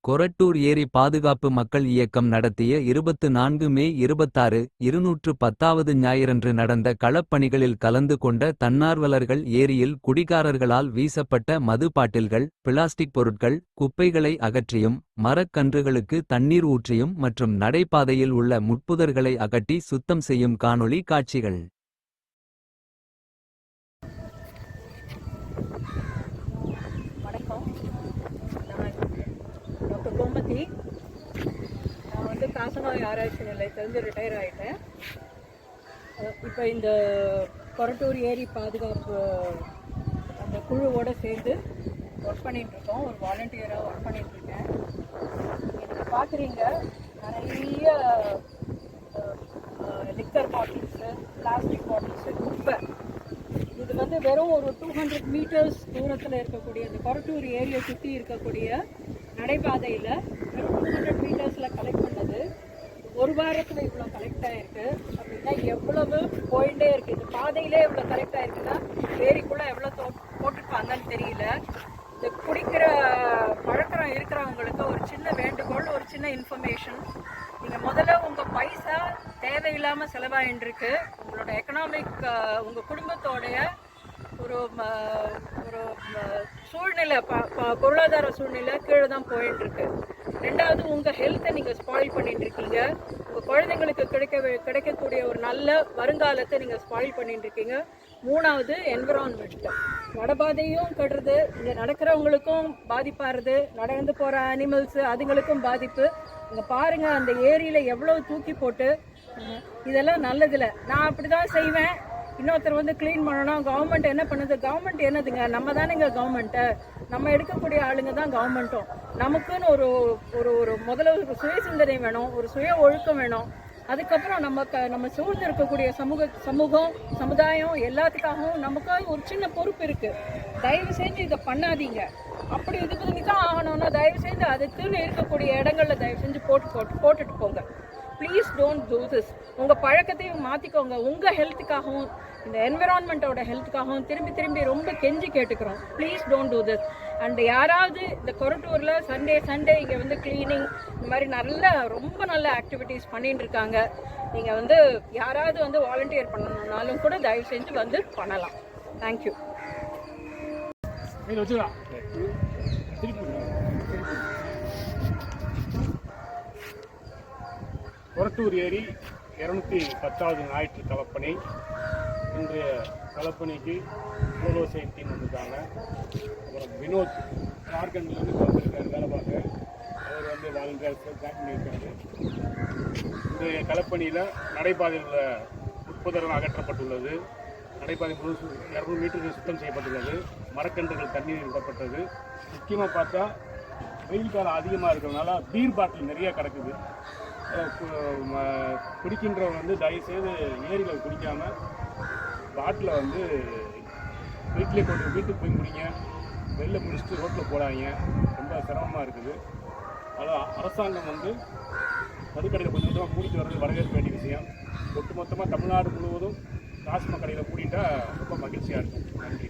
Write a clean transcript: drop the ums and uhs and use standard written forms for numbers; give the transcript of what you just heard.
கொரட்டூர் ஏரி பாதுகாப்பு மக்கள் இயக்கம் நடத்திய 24 மே 26, 210வது ஞாயிறன்று நடந்த களப்பணிகளில் கலந்து கொண்ட தன்னார்வலர்கள் ஏரியில் குடிகாரர்களால் வீசப்பட்ட மது பாட்டில்கள், பிளாஸ்டிக் பொருட்கள், குப்பைகளை அகற்றியும், மரக்கன்றுகளுக்கு தண்ணீர் ஊற்றியும் மற்றும் நடைபாதையில் உள்ள முட்புதர்களை அகற்றி சுத்தம் செய்யும் காணொளி காட்சிகள். டாக்டர் கோமதி. நான் காசநோய் ஆராய்ச்சி நிலையத்திலேருந்து ரிட்டையர் ஆகிட்டேன். இப்போ இந்த கொரட்டூர் ஏரி பாதுகாப்பு அந்த குழுவோடு சேர்ந்து ஒர்க் பண்ணிகிட்ருக்கோம். ஒரு வாலண்டியராக ஒர்க் பண்ணிகிட்ருக்கேன். நீங்கள் பார்க்குறீங்க நிறைய லிக்கர் பாட்டில்ஸு, பிளாஸ்டிக் பாட்டில்ஸு, குப்பை. இது வெறும் ஒரு 200 மீட்டர்ஸ் தூரத்தில் இருக்கக்கூடிய இந்த கொரட்டூர் ஏரியை சுற்றி இருக்கக்கூடிய நடைபாதையில் வெறும் 200 மீட்டர்ஸில் கலெக்ட் பண்ணது. ஒரு வாரத்தில் இவ்வளோ கலெக்ட் ஆகிருக்கு அப்படின்னா எவ்வளவு போயிட்டே இருக்குது. இந்த பாதையிலே இவ்வளோ கலெக்ட் ஆகிருக்குன்னா ஏரிக்குள்ளே எவ்வளோ போட்டிருப்பாங்கன்னு தெரியல. இந்த குடிக்கிற பழக்கம் இருக்கிறவங்களுக்கு ஒரு சின்ன வேண்டுகோள், ஒரு சின்ன இன்ஃபர்மேஷன். நீங்கள் முதல்ல உங்கள் பைசா தேவையில்லாமல் செலவாயின்றிருக்கு. உங்களோட எக்கனாமிக், உங்கள் குடும்பத்தோடைய ஒரு சூழ்நிலை, பொருளாதார சூழ்நிலை கீழே தான் போயிட்டுருக்கு. ரெண்டாவது, உங்கள் ஹெல்த்தை நீங்கள் ஸ்பாயில் பண்ணிட்டுருக்கீங்க. உங்கள் குழந்தைங்களுக்கு கிடைக்கக்கூடிய ஒரு நல்ல வருங்காலத்தை நீங்கள் ஸ்பாயில் பண்ணிட்டுருக்கீங்க. மூணாவது, என்விரான்மெண்ட். நடைபாதையும் கெடுறது, இங்கே நடக்கிறவங்களுக்கும் பாதிப்பாருது, நடந்து போகிற அனிமல்ஸு அதுங்களுக்கும் பாதிப்பு. இங்கே பாருங்கள், அந்த ஏரியில் எவ்வளோ தூக்கி போட்டு, இதெல்லாம் நல்லதில்லை. நான் அப்படி தான் செய்வேன். இன்னொருத்தர் க்ளீன் பண்ணணும். கவர்மெண்ட் என்ன பண்ணுது? கவர்மெண்ட் என்னதுங்க? நம்ம தானேங்க கவர்மெண்ட்டு. நம்ம எடுக்கக்கூடிய ஆளுங்க தான் கவர்மெண்ட்டும். நமக்குன்னு ஒரு ஒரு ஒரு முதல்ல ஒரு சுய சிந்தனை வேணும், ஒரு சுய ஒழுக்கம் வேணும். அதுக்கப்புறம் நம்ம சூழ்ந்து இருக்கக்கூடிய சமூகம், சமுதாயம் எல்லாத்துக்காகவும் நமக்கு ஒரு சின்ன பொறுப்பு இருக்குது. தயவு செஞ்சு இதை பண்ணாதீங்க. அப்படி இது பண்ணி தான் ஆகணும்னா தயவு செஞ்சு அதுக்குன்னு இருக்கக்கூடிய இடங்களில் தயவு செஞ்சு போட்டுட்டு போங்க. Please don't do this. உங்கள் பழக்கத்தையும் மாற்றிக்கோங்க. உங்கள் ஹெல்த்துக்காகவும் இந்த என்விரான்மெண்ட்டோட ஹெல்த்துக்காகவும் திரும்பி ரொம்ப கெஞ்சி கேட்டுக்கிறோம். Please don't do this. And யாராவது இந்த கொரட்டூரில் சண்டே இங்கே க்ளீனிங் இந்த மாதிரி ரொம்ப நல்ல ஆக்டிவிட்டீஸ் பண்ணிட்டு இருக்காங்க. நீங்கள் யாராவது வாலண்டியர் பண்ணணுன்னாலும் கூட தயவு செஞ்சு பண்ணலாம். தேங்க்யூ. கொரட்டூர் ஏரி 210வது ஞாயிற்று களப்பணி. இன்றைய களப்பணிக்கு சோலோ சேஃப்டின்னு வந்துட்டாங்க. அப்புறம் வினோத் ஜார்க்கண்ட்லேருந்து வந்திருக்காரு வேலை பார்க்க. அவர் வாலண்டியர்ஸ் ஜாயின் பண்ணியிருக்காரு. இன்றைய களப்பணியில் நடைபாதையில் உட்புதரம் அகற்றப்பட்டுள்ளது. நடைபாதை 200 மீட்டருக்கு சுத்தம் செய்யப்பட்டுள்ளது. மரக்கன்றுகள் தண்ணீர் விடப்பட்டது. முக்கியமாக பார்த்தா வெயில் காலம் அதிகமாக இருக்கிறதுனால பீர் பாட்டில் நிறையா கிடக்குது. குடிக்கின்றவங்க தயவுசெய்து ஏரியில் குடிக்காமல் பாட்டில் வீட்டுக்கு போய் குடிங்க. வெளில முடிச்சுட்டு ரோட்டில் போடாதீங்க. ரொம்ப சிரமமாக இருக்குது. அதான் அரசாங்கம் மதுக்கடையில் கொஞ்சம் கொஞ்சமாக மூடிட்டு வர்றது வரவேற்க வேண்டிய விஷயம். ஒட்டுமொத்தமாக தமிழ்நாடு முழுவதும் டாஸ்மாக் கடையில் மூடிட்டால் ரொம்ப மகிழ்ச்சியாக இருக்கும். நன்றி.